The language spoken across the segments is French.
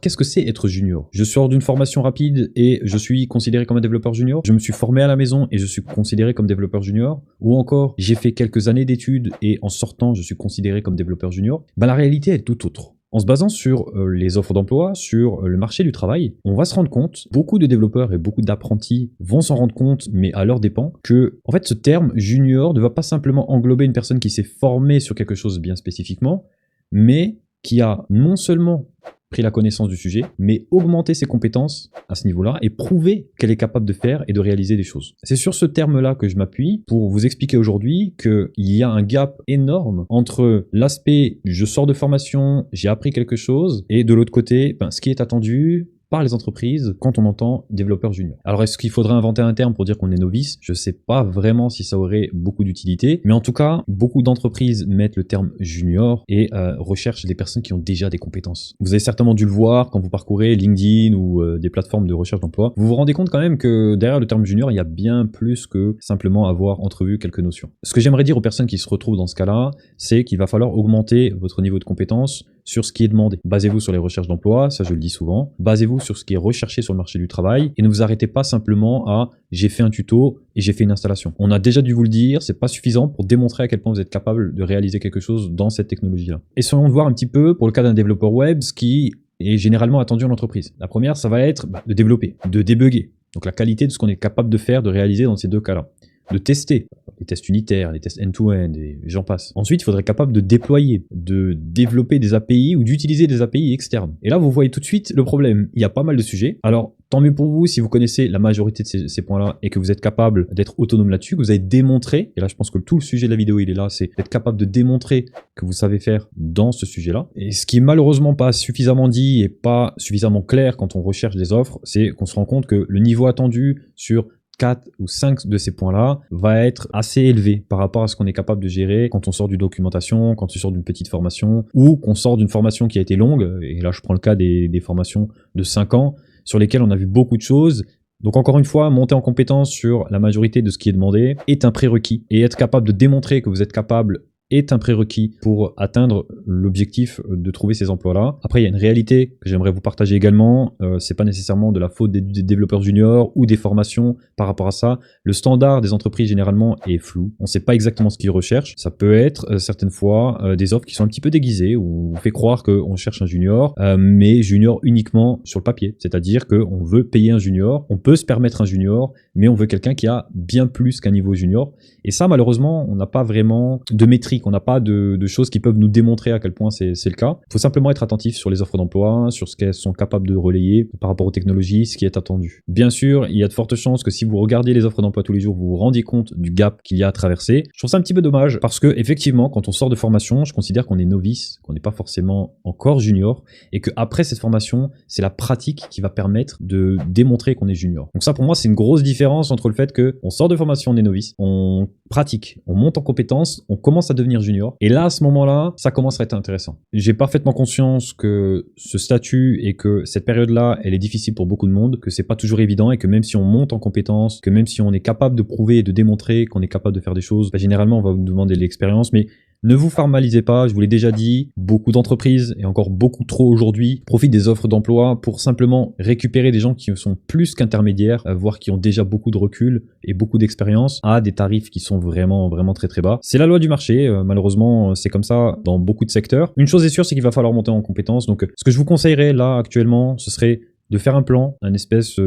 Qu'est-ce que c'est être junior? Je sors d'une formation rapide et je suis considéré comme un développeur junior. Je me suis formé à la maison et je suis considéré comme développeur junior. Ou encore, j'ai fait quelques années d'études et en sortant, je suis considéré comme développeur junior. La réalité est tout autre. En se basant sur les offres d'emploi, sur le marché du travail, on va se rendre compte, beaucoup de développeurs et beaucoup d'apprentis vont s'en rendre compte, mais à leur dépens, que en fait ce terme junior ne va pas simplement englober une personne qui s'est formée sur quelque chose bien spécifiquement, mais qui a non seulement pris la connaissance du sujet, mais augmenter ses compétences à ce niveau-là et prouver qu'elle est capable de faire et de réaliser des choses. C'est sur ce terme-là que je m'appuie pour vous expliquer aujourd'hui qu'il y a un gap énorme entre l'aspect je sors de formation, j'ai appris quelque chose, et de l'autre côté, ce qui est attendu par les entreprises quand on entend développeur junior. Alors est-ce qu'il faudrait inventer un terme pour dire qu'on est novice? Je sais pas vraiment si ça aurait beaucoup d'utilité, mais en tout cas, beaucoup d'entreprises mettent le terme junior et recherchent des personnes qui ont déjà des compétences. Vous avez certainement dû le voir quand vous parcourez LinkedIn ou des plateformes de recherche d'emploi. Vous vous rendez compte quand même que derrière le terme junior, il y a bien plus que simplement avoir entrevu quelques notions. Ce que j'aimerais dire aux personnes qui se retrouvent dans ce cas-là, c'est qu'il va falloir augmenter votre niveau de compétence sur ce qui est demandé. Basez-vous sur les recherches d'emploi, ça je le dis souvent. Basez-vous sur ce qui est recherché sur le marché du travail et ne vous arrêtez pas simplement à j'ai fait un tuto et j'ai fait une installation. On a déjà dû vous le dire, c'est pas suffisant pour démontrer à quel point vous êtes capable de réaliser quelque chose dans cette technologie-là. Essayons de voir un petit peu pour le cas d'un développeur web ce qui est généralement attendu en entreprise. La première, ça va être de développer, de débugger. Donc la qualité de ce qu'on est capable de faire, de réaliser dans ces deux cas-là. De tester, les tests unitaires, les tests end-to-end, et j'en passe. Ensuite, il faudrait être capable de déployer, de développer des API ou d'utiliser des API externes. Et là, vous voyez tout de suite le problème. Il y a pas mal de sujets. Alors, tant mieux pour vous si vous connaissez la majorité de ces points-là et que vous êtes capable d'être autonome là-dessus, que vous avez démontré, et là je pense que tout le sujet de la vidéo il est là, c'est d'être capable de démontrer que vous savez faire dans ce sujet-là. Et ce qui est malheureusement pas suffisamment dit et pas suffisamment clair quand on recherche des offres, c'est qu'on se rend compte que le niveau attendu sur 4 ou 5 de ces points-là va être assez élevé par rapport à ce qu'on est capable de gérer quand on sort d'une documentation, quand on sort d'une petite formation, ou qu'on sort d'une formation qui a été longue, et là je prends le cas des formations de 5 ans, sur lesquelles on a vu beaucoup de choses. Donc encore une fois, monter en compétence sur la majorité de ce qui est demandé est un prérequis, et être capable de démontrer que vous êtes capable est un prérequis pour atteindre l'objectif de trouver ces emplois-là. Après, il y a une réalité que j'aimerais vous partager également. C'est pas nécessairement de la faute des développeurs juniors ou des formations par rapport à ça. Le standard des entreprises généralement est flou. On sait pas exactement ce qu'ils recherchent. Ça peut être certaines fois des offres qui sont un petit peu déguisées où on fait croire qu'on cherche un junior, mais junior uniquement sur le papier. C'est-à-dire qu'on veut payer un junior, on peut se permettre un junior, mais on veut quelqu'un qui a bien plus qu'un niveau junior. Et ça, malheureusement, on n'a pas vraiment de métrique, on n'a pas de choses qui peuvent nous démontrer à quel point c'est le cas. Il faut simplement être attentif sur les offres d'emploi, sur ce qu'elles sont capables de relayer par rapport aux technologies, ce qui est attendu. Bien sûr, il y a de fortes chances que si vous regardez les offres d'emploi tous les jours, vous vous rendiez compte du gap qu'il y a à traverser. Je trouve ça un petit peu dommage parce que effectivement, quand on sort de formation, je considère qu'on est novice, qu'on n'est pas forcément encore junior, et que après cette formation, c'est la pratique qui va permettre de démontrer qu'on est junior. Donc ça, pour moi, c'est une grosse différence entre le fait que on sort de formation, on est novice, on pratique, on monte en compétences, on commence à devenir junior. Et là, à ce moment-là, ça commence à être intéressant. J'ai parfaitement conscience que ce statut et que cette période-là, elle est difficile pour beaucoup de monde, que c'est pas toujours évident et que même si on monte en compétences, que même si on est capable de prouver et de démontrer qu'on est capable de faire des choses, généralement, on va vous demander de l'expérience, mais ne vous formalisez pas, je vous l'ai déjà dit, beaucoup d'entreprises, et encore beaucoup trop aujourd'hui, profitent des offres d'emploi pour simplement récupérer des gens qui sont plus qu'intermédiaires, voire qui ont déjà beaucoup de recul et beaucoup d'expérience, à des tarifs qui sont vraiment très très bas. C'est la loi du marché, malheureusement c'est comme ça dans beaucoup de secteurs. Une chose est sûre, c'est qu'il va falloir monter en compétences, donc ce que je vous conseillerais là actuellement, ce serait de faire un plan, un espèce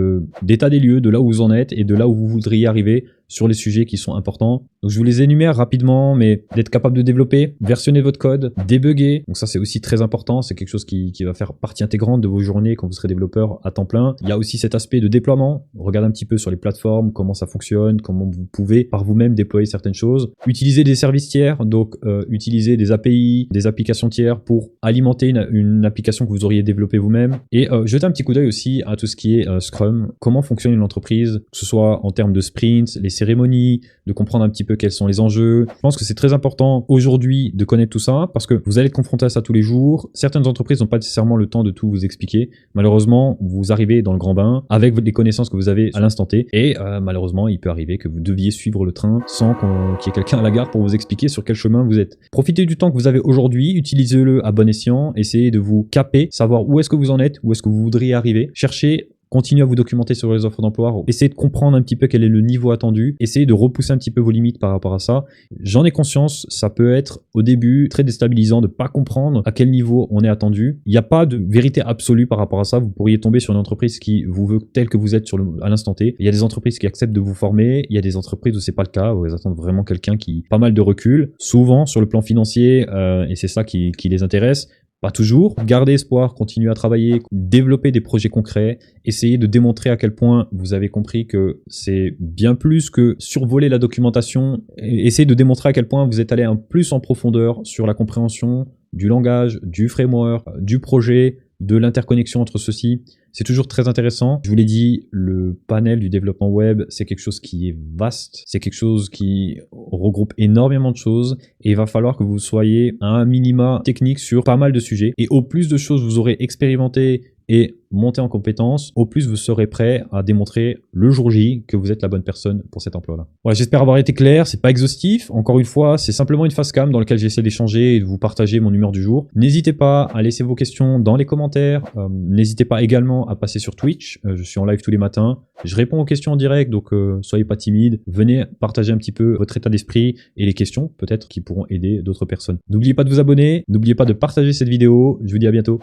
d'état des lieux de là où vous en êtes et de là où vous voudriez arriver sur les sujets qui sont importants. Donc je vous les énumère rapidement, mais d'être capable de développer, versionner votre code, débugger. Donc ça c'est aussi très important, c'est quelque chose qui va faire partie intégrante de vos journées quand vous serez développeur à temps plein. Il y a aussi cet aspect de déploiement. Regardez un petit peu sur les plateformes, comment ça fonctionne, comment vous pouvez par vous-même déployer certaines choses. Utiliser des services tiers, donc utiliser des API, des applications tiers pour alimenter une application que vous auriez développée vous-même. Et jeter un petit coup d'œil aussi à tout ce qui est Scrum, comment fonctionne une entreprise, que ce soit en termes de sprints, les cérémonies, de comprendre un petit peu quels sont les enjeux. Je pense que c'est très important aujourd'hui de connaître tout ça parce que vous allez être confronté à ça tous les jours. Certaines entreprises n'ont pas nécessairement le temps de tout vous expliquer. Malheureusement, vous arrivez dans le grand bain avec les connaissances que vous avez à l'instant T et malheureusement, il peut arriver que vous deviez suivre le train sans qu'il y ait quelqu'un à la gare pour vous expliquer sur quel chemin vous êtes. Profitez du temps que vous avez aujourd'hui, utilisez-le à bon escient, essayez de vous caper, savoir où est-ce que vous en êtes, où est-ce que vous voudriez arriver. Cherchez, continuez à vous documenter sur les offres d'emploi, essayez de comprendre un petit peu quel est le niveau attendu, essayez de repousser un petit peu vos limites par rapport à ça. J'en ai conscience, ça peut être au début très déstabilisant de pas comprendre à quel niveau on est attendu. Il n'y a pas de vérité absolue par rapport à ça. Vous pourriez tomber sur une entreprise qui vous veut tel que vous êtes à l'instant T. Il y a des entreprises qui acceptent de vous former, il y a des entreprises où c'est pas le cas, où elles attendent vraiment quelqu'un qui a pas mal de recul, souvent sur le plan financier, et c'est ça qui les intéresse. Pas toujours. Gardez espoir, continuez à travailler, développez des projets concrets, essayez de démontrer à quel point vous avez compris que c'est bien plus que survoler la documentation. Essayez de démontrer à quel point vous êtes allé un plus en profondeur sur la compréhension du langage, du framework, du projet, de l'interconnexion entre ceux-ci. C'est toujours très intéressant. Je vous l'ai dit, le panel du développement web, c'est quelque chose qui est vaste. C'est quelque chose qui regroupe énormément de choses et il va falloir que vous soyez à un minima technique sur pas mal de sujets. Et au plus de choses vous aurez expérimenté et monter en compétences, au plus vous serez prêt à démontrer le jour J que vous êtes la bonne personne pour cet emploi-là. Voilà, j'espère avoir été clair, c'est pas exhaustif. Encore une fois, c'est simplement une facecam dans laquelle j'essaie d'échanger et de vous partager mon humeur du jour. N'hésitez pas à laisser vos questions dans les commentaires. N'hésitez pas également à passer sur Twitch. Je suis en live tous les matins. Je réponds aux questions en direct, donc soyez pas timides. Venez partager un petit peu votre état d'esprit et les questions, peut-être, qui pourront aider d'autres personnes. N'oubliez pas de vous abonner. N'oubliez pas de partager cette vidéo. Je vous dis à bientôt.